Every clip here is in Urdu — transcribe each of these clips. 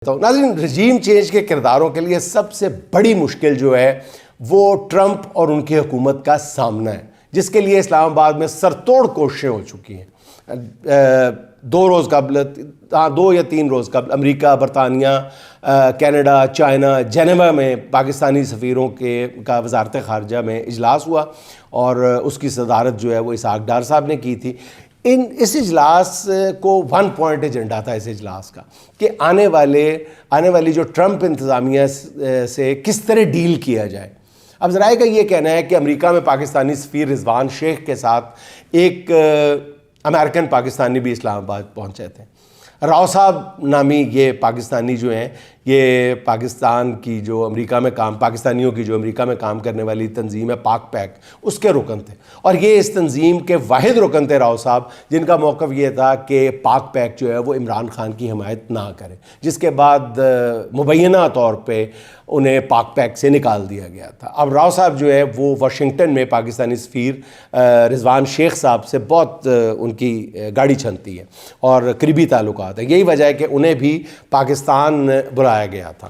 تو ناظرین، رجیم چینج کے کرداروں کے لیے سب سے بڑی مشکل جو ہے وہ ٹرمپ اور ان کی حکومت کا سامنا ہے، جس کے لیے اسلام آباد میں سرتوڑ کوششیں ہو چکی ہیں۔ 2 یا 3 روز قبل امریکہ، برطانیہ، کینیڈا، چائنا، جنیوا میں پاکستانی سفیروں کا وزارت خارجہ میں اجلاس ہوا اور اس کی صدارت جو ہے وہ اسحاق ڈار صاحب نے کی تھی۔ اس اجلاس کو 1 پوائنٹ ایجنڈا تھا اس اجلاس کا کہ آنے والی جو ٹرمپ انتظامیہ سے کس طرح ڈیل کیا جائے۔ اب ذرائع کا یہ کہنا ہے کہ امریکہ میں پاکستانی سفیر رضوان شیخ کے ساتھ ایک امریکن پاکستانی بھی اسلام آباد پہنچے تھے۔ راؤ صاحب نامی یہ پاکستانی جو ہیں، یہ پاکستانیوں کی جو امریکہ میں کام کرنے والی تنظیم ہے پاک پیک، اس کے رکن تھے، اور یہ اس تنظیم کے واحد رکن تھے راؤ صاحب، جن کا موقف یہ تھا کہ پاک پیک جو ہے وہ عمران خان کی حمایت نہ کرے، جس کے بعد مبینہ طور پہ انہیں پاک پیک سے نکال دیا گیا تھا۔ اب راؤ صاحب جو ہے وہ واشنگٹن میں پاکستانی سفیر رضوان شیخ صاحب سے بہت ان کی گاڑی چھنتی ہے اور قریبی تعلقات ہیں، یہی وجہ ہے کہ انہیں بھی پاکستان بلایا گیا تھا۔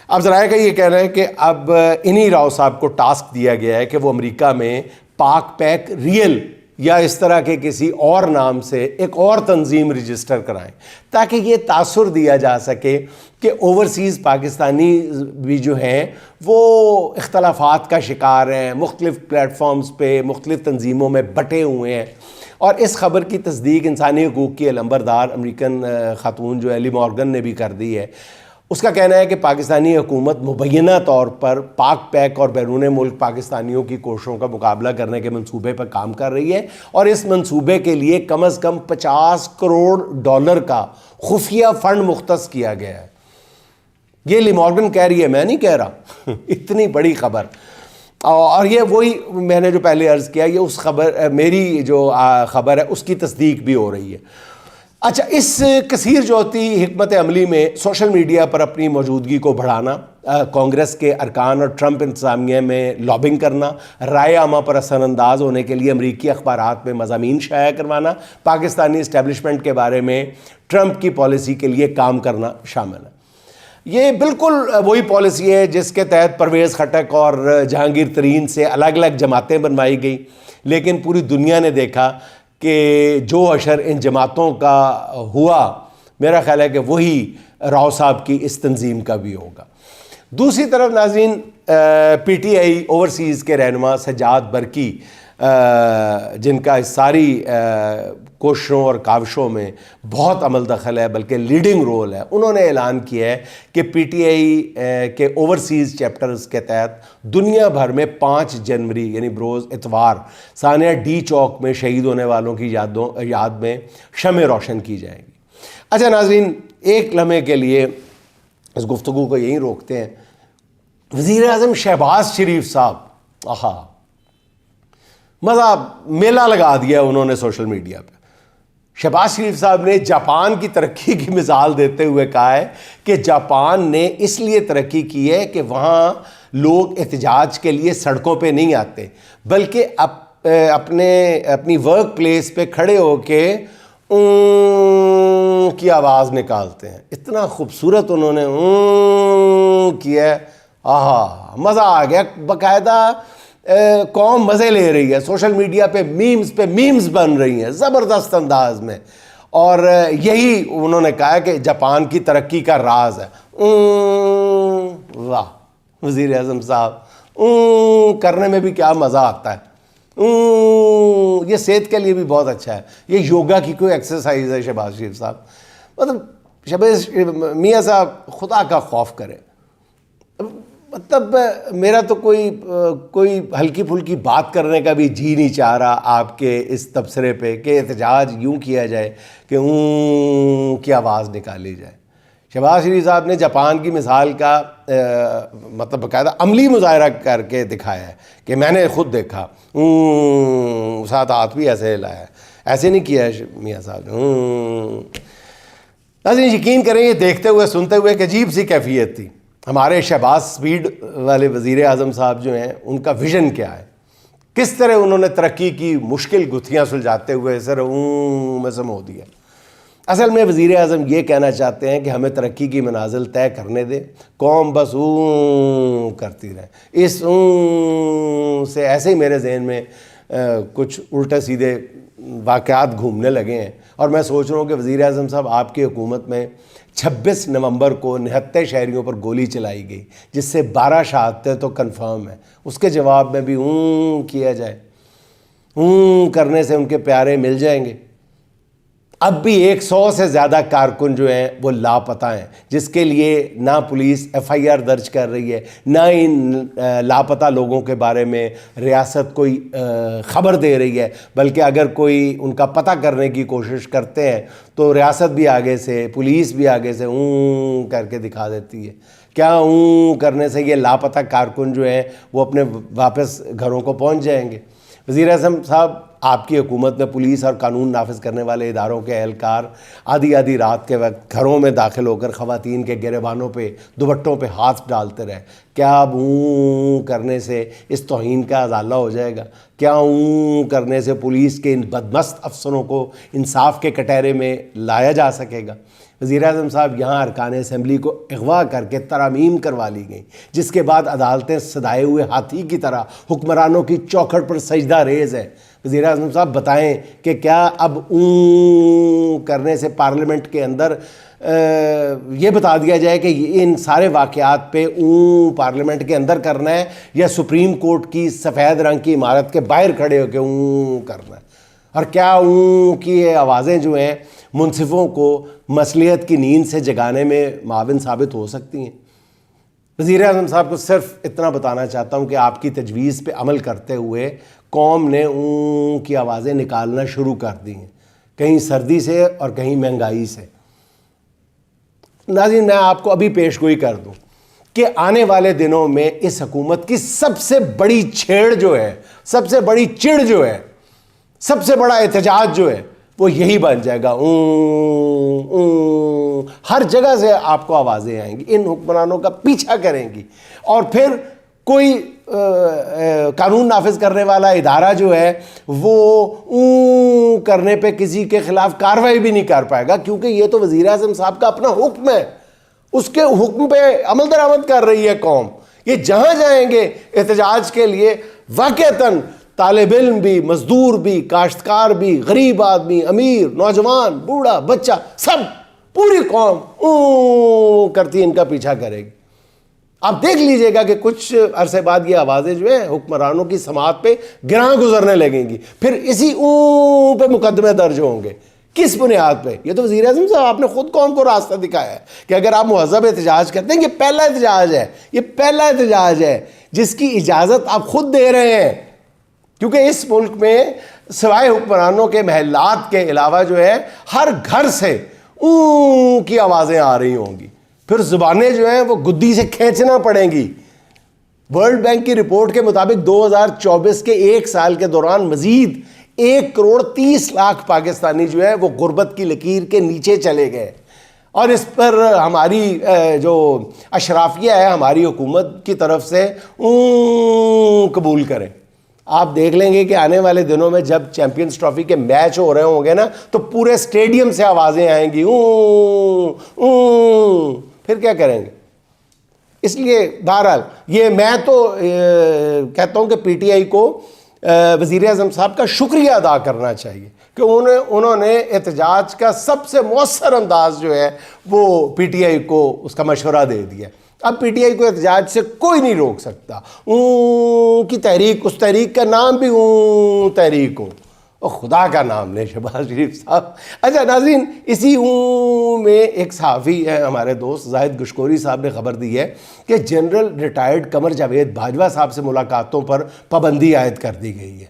اب ذرائع کا یہ کہنا ہے کہ اب انہی راؤ صاحب کو ٹاسک دیا گیا ہے کہ وہ امریکہ میں پاک پیک ریل یا اس طرح کے کسی اور نام سے ایک اور تنظیم رجسٹر کرائیں، تاکہ یہ تاثر دیا جا سکے کہ اوورسیز پاکستانی بھی جو ہیں وہ اختلافات کا شکار ہیں، مختلف پلیٹ فارمز پہ مختلف تنظیموں میں بٹے ہوئے ہیں۔ اور اس خبر کی تصدیق انسانی حقوق کی علمبردار امریکن خاتون جو ایلی مورگن نے بھی کر دی ہے۔ اس کا کہنا ہے کہ پاکستانی حکومت مبینہ طور پر پاک پیک اور بیرون ملک پاکستانیوں کی کوششوں کا مقابلہ کرنے کے منصوبے پر کام کر رہی ہے، اور اس منصوبے کے لیے کم از کم $50 کروڑ کا خفیہ فنڈ مختص کیا گیا ہے۔ یہ ایلی مورگن کہہ رہی ہے، میں نہیں کہہ رہا۔ اتنی بڑی خبر، اور یہ وہی میں نے جو پہلے عرض کیا، یہ اس میری جو خبر ہے اس کی تصدیق بھی ہو رہی ہے۔ اچھا، اس کثیر جوتی حکمت عملی میں سوشل میڈیا پر اپنی موجودگی کو بڑھانا، کانگریس کے ارکان اور ٹرمپ انتظامیہ میں لابنگ کرنا، رائے عامہ پر اثر انداز ہونے کے لیے امریکی اخبارات میں مضامین شائع کروانا، پاکستانی اسٹیبلشمنٹ کے بارے میں ٹرمپ کی پالیسی کے لیے کام کرنا شامل ہے۔ یہ بالکل وہی پالیسی ہے جس کے تحت پرویز خٹک اور جہانگیر ترین سے الگ الگ جماعتیں بنوائی گئی، لیکن پوری دنیا نے دیکھا کہ جو اشر ان جماعتوں کا ہوا، میرا خیال ہے کہ وہی راؤ صاحب کی اس تنظیم کا بھی ہوگا۔ دوسری طرف ناظرین، پی ٹی آئی اوورسیز کے رہنما سجاد برقی، جن کا اس ساری کوششوں اور کاوشوں میں بہت عمل دخل ہے، بلکہ لیڈنگ رول ہے، انہوں نے اعلان کیا ہے کہ پی ٹی آئی کے اوورسیز چیپٹرز کے تحت دنیا بھر میں 5 جنوری یعنی بروز اتوار سانحہ ڈی چوک میں شہید ہونے والوں کی یاد میں شمع روشن کی جائیں گی۔ اچھا ناظرین، ایک لمحے کے لیے اس گفتگو کو یہیں روکتے ہیں۔ وزیر اعظم شہباز شریف صاحب، مزہ میلہ لگا دیا انہوں نے سوشل میڈیا پہ۔ شہباز شریف صاحب نے جاپان کی ترقی کی مثال دیتے ہوئے کہا ہے کہ جاپان نے اس لیے ترقی کی ہے کہ وہاں لوگ احتجاج کے لیے سڑکوں پہ نہیں آتے، بلکہ اپنی ورک پلیس پہ کھڑے ہو کے کی آواز نکالتے ہیں۔ اتنا خوبصورت انہوں نے کیا ہے، مزہ آ گیا۔ باقاعدہ قوم مزے لے رہی ہے، سوشل میڈیا پہ میمز بن رہی ہیں زبردست انداز میں، اور یہی انہوں نے کہا کہ جاپان کی ترقی کا راز ہے۔ واہ، وزیر اعظم صاحب کرنے میں بھی کیا مزہ آتا ہے۔ یہ صحت کے لیے بھی بہت اچھا ہے، یہ یوگا کی کوئی ایکسرسائز ہے شہباز شریف صاحب۔ مطلب شہباز میاں صاحب خدا کا خوف کرے، مطلب میرا تو کوئی ہلکی پھلکی بات کرنے کا بھی جی نہیں چاہ رہا آپ کے اس تبصرے پہ کہ احتجاج یوں کیا جائے کہ کی آواز نکالی جائے۔ شہباز شریف صاحب نے جاپان کی مثال کا مطلب باقاعدہ عملی مظاہرہ کر کے دکھایا ہے کہ میں نے خود دیکھا، ساتھ ہاتھ بھی ایسے ہلایا ہے، ایسے نہیں کیا ہے میاں صاحب نے۔ ناظرین یقین کریں، یہ دیکھتے ہوئے سنتے ہوئے ایک عجیب سی کیفیت تھی۔ ہمارے شہباز سپیڈ والے وزیر اعظم صاحب جو ہیں، ان کا ویژن کیا ہے، کس طرح انہوں نے ترقی کی مشکل گتھیاں سلجھاتے ہوئے سر میں سمو دیا۔ اصل میں وزیر اعظم یہ کہنا چاہتے ہیں کہ ہمیں ترقی کی منازل طے کرنے دیں، قوم بس اوں کرتی رہے. اس اوں سے ایسے ہی میرے ذہن میں کچھ الٹے سیدھے واقعات گھومنے لگے ہیں، اور میں سوچ رہا ہوں کہ وزیر اعظم صاحب آپ کی حکومت میں 26 نومبر کو 69 شہریوں پر گولی چلائی گئی، جس سے 12 شہادتیں تو کنفرم ہیں. اس کے جواب میں بھی اوں کیا جائے. اوں کرنے سے ان کے پیارے مل جائیں گے. اب بھی 100 سے زیادہ کارکن جو ہیں وہ لاپتہ ہیں، جس کے لیے نہ پولیس FIR درج کر رہی ہے، نہ ان لاپتہ لوگوں کے بارے میں ریاست کوئی خبر دے رہی ہے، بلکہ اگر کوئی ان کا پتہ کرنے کی کوشش کرتے ہیں تو ریاست بھی آگے سے، پولیس بھی آگے سے اوں کر کے دکھا دیتی ہے. کیا اوں کرنے سے یہ لاپتہ کارکن جو ہیں وہ اپنے واپس گھروں کو پہنچ جائیں گے؟ وزیر اعظم صاحب، آپ کی حکومت میں پولیس اور قانون نافذ کرنے والے اداروں کے اہلکار آدھی رات کے وقت گھروں میں داخل ہو کر خواتین کے گریبانوں پہ، دوپٹوں پہ ہاتھ ڈالتے رہے. کیا اب اوں کرنے سے اس توہین کا ازالہ ہو جائے گا؟ کیا اوں کرنے سے پولیس کے ان بدمست افسروں کو انصاف کے کٹہرے میں لایا جا سکے گا؟ وزیر اعظم صاحب، یہاں ارکان اسمبلی کو اغوا کر کے ترامیم کروا لی گئیں، جس کے بعد عدالتیں سدائے ہوئے ہاتھی کی طرح حکمرانوں کی چوکھٹ پر سجدہ ریز ہیں. وزیر اعظم صاحب بتائیں کہ کیا اب اوں کرنے سے پارلیمنٹ کے اندر یہ بتا دیا جائے کہ ان سارے واقعات پہ اوں پارلیمنٹ کے اندر کرنا ہے، یا سپریم کورٹ کی سفید رنگ کی عمارت کے باہر کھڑے ہو کے اوں کرنا ہے؟ اور کیا اوں کی آوازیں جو ہیں منصفوں کو مصلحت کی نیند سے جگانے میں معاون ثابت ہو سکتی ہیں؟ وزیر اعظم صاحب کو صرف اتنا بتانا چاہتا ہوں کہ آپ کی تجویز پہ عمل کرتے ہوئے قوم نے اوں کی آوازیں نکالنا شروع کر دی ہیں، کہیں سردی سے اور کہیں مہنگائی سے. ناظرین، میں آپ کو ابھی پیش گوئی کر دوں کہ آنے والے دنوں میں اس حکومت کی سب سے بڑی چھیڑ جو ہے، سب سے بڑی چڑ جو ہے، سب سے بڑا احتجاج جو ہے، وہ یہی بن جائے گا. ہر جگہ سے آپ کو آوازیں آئیں گی، ان حکمرانوں کا پیچھا کریں گی، اور پھر کوئی قانون نافذ کرنے والا ادارہ جو ہے وہ اوں کرنے پہ کسی کے خلاف کارروائی بھی نہیں کر پائے گا، کیونکہ یہ تو وزیر اعظم صاحب کا اپنا حکم ہے. اس کے حکم پہ عمل درآمد کر رہی ہے قوم. یہ جہاں جائیں گے احتجاج کے لیے، واقعتاً طالب علم بھی، مزدور بھی، کاشتکار بھی، غریب آدمی، امیر، نوجوان، بوڑھا، بچہ، سب، پوری قوم اوں کرتی ان کا پیچھا کرے گی. آپ دیکھ لیجئے گا کہ کچھ عرصے بعد یہ آوازیں جو ہیں حکمرانوں کی سماعت پہ گراں گزرنے لگیں گی، پھر اسی اوں پہ مقدمے درج ہوں گے. کس بنیاد پہ؟ یہ تو وزیر اعظم صاحب آپ نے خود قوم کو راستہ دکھایا ہے کہ اگر آپ مہذب احتجاج کرتے ہیں، یہ پہلا احتجاج ہے، یہ پہلا احتجاج ہے جس کی اجازت آپ خود دے رہے ہیں. کیونکہ اس ملک میں سوائے حکمرانوں کے محلات کے علاوہ جو ہے ہر گھر سے اوں کی آوازیں آ رہی ہوں گی. پھر زبانیں جو ہیں وہ گدی سے کھینچنا پڑیں گی. ورلڈ بینک کی رپورٹ کے مطابق 2024 کے ایک سال کے دوران مزید 1,30,00,000 پاکستانی جو ہے وہ غربت کی لکیر کے نیچے چلے گئے. اور اس پر ہماری جو اشرافیہ ہے ہماری حکومت کی طرف سے قبول کریں. آپ دیکھ لیں گے کہ آنے والے دنوں میں جب چیمپئنز ٹرافی کے میچ ہو رہے ہوں گے نا تو پورے اسٹیڈیم سے آوازیں آئیں گی پھر کیا کریں گے؟ اس لیے بہرحال یہ میں تو کہتا ہوں کہ PTI کو وزیر اعظم صاحب کا شکریہ ادا کرنا چاہیے کہ انہوں نے احتجاج کا سب سے مؤثر انداز جو ہے وہ PTI کو اس کا مشورہ دے دیا. اب PTI کو احتجاج سے کوئی نہیں روک سکتا. اون کی تحریک، اس تحریک کا نام بھی اون تحریک ہو، اور خدا کا نام لے شہباز شریف صاحب. اچھا ناظرین، اسی اون میں ایک صحافی ہے ہمارے دوست زاہد گشکوری صاحب نے خبر دی ہے کہ جنرل ریٹائرڈ قمر جاوید باجوہ صاحب سے ملاقاتوں پر پابندی عائد کر دی گئی ہے.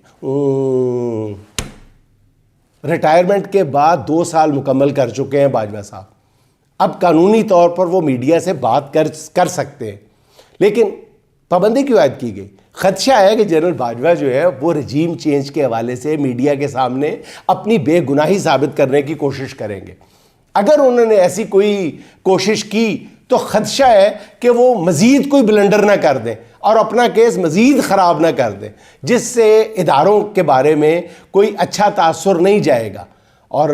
ریٹائرمنٹ کے بعد 2 سال مکمل کر چکے ہیں باجوہ صاحب. اب قانونی طور پر وہ میڈیا سے بات کر سکتے ہیں، لیکن پابندی کیوں عائد کی گئی؟ خدشہ ہے کہ جنرل باجوہ جو ہے وہ رجیم چینج کے حوالے سے میڈیا کے سامنے اپنی بے گناہی ثابت کرنے کی کوشش کریں گے. اگر انہوں نے ایسی کوئی کوشش کی تو خدشہ ہے کہ وہ مزید کوئی بلنڈر نہ کر دیں اور اپنا کیس مزید خراب نہ کر دیں، جس سے اداروں کے بارے میں کوئی اچھا تاثر نہیں جائے گا. اور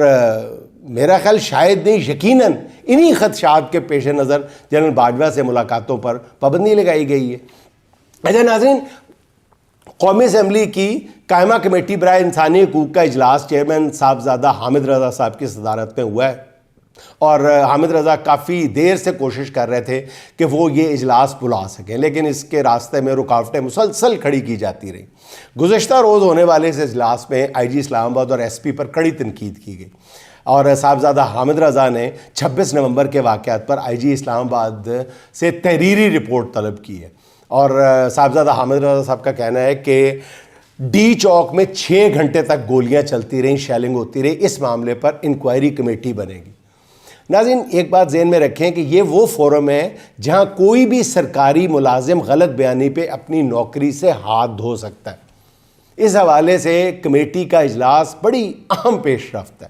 میرا خیال شاید نہیں یقیناً انہی خدشات کے پیش نظر جنرل باجوہ سے ملاقاتوں پر پابندی لگائی گئی ہے۔ اچھا ناظرین، قومی اسمبلی کی قائمہ کمیٹی برائے انسانی حقوق کا اجلاس چیئرمین صاحبزادہ حامد رضا صاحب کی صدارت میں ہوا ہے، اور حامد رضا کافی دیر سے کوشش کر رہے تھے کہ وہ یہ اجلاس بلا سکیں، لیکن اس کے راستے میں رکاوٹیں مسلسل کھڑی کی جاتی رہیں۔ گزشتہ روز ہونے والے اس اجلاس میں آئی جی اسلام آباد اور ایس پی پر کڑی تنقید کی گئی، اور صاحبزادہ حامد رضا نے 26 نومبر کے واقعات پر آئی جی اسلام آباد سے تحریری رپورٹ طلب کی ہے، اور صاحبزادہ حامد رضا صاحب کا کہنا ہے کہ ڈی چوک میں 6 گھنٹے تک گولیاں چلتی رہیں، شیلنگ ہوتی رہی، اس معاملے پر انکوائری کمیٹی بنے گی۔ ناظرین، ایک بات ذہن میں رکھیں کہ یہ وہ فورم ہے جہاں کوئی بھی سرکاری ملازم غلط بیانی پہ اپنی نوکری سے ہاتھ دھو سکتا ہے۔ اس حوالے سے کمیٹی کا اجلاس بڑی اہم پیش رفت ہے۔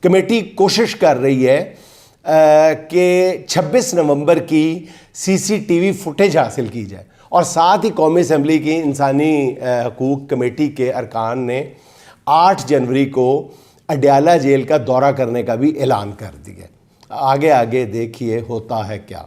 کمیٹی کوشش کر رہی ہے کہ 26 نومبر کی سی سی ٹی وی فوٹیج حاصل کی جائے، اور ساتھ ہی قومی اسمبلی کی انسانی حقوق کمیٹی کے ارکان نے 8 جنوری کو اڈیالہ جیل کا دورہ کرنے کا بھی اعلان کر دیا ہے۔ آگے دیکھیے ہوتا ہے کیا۔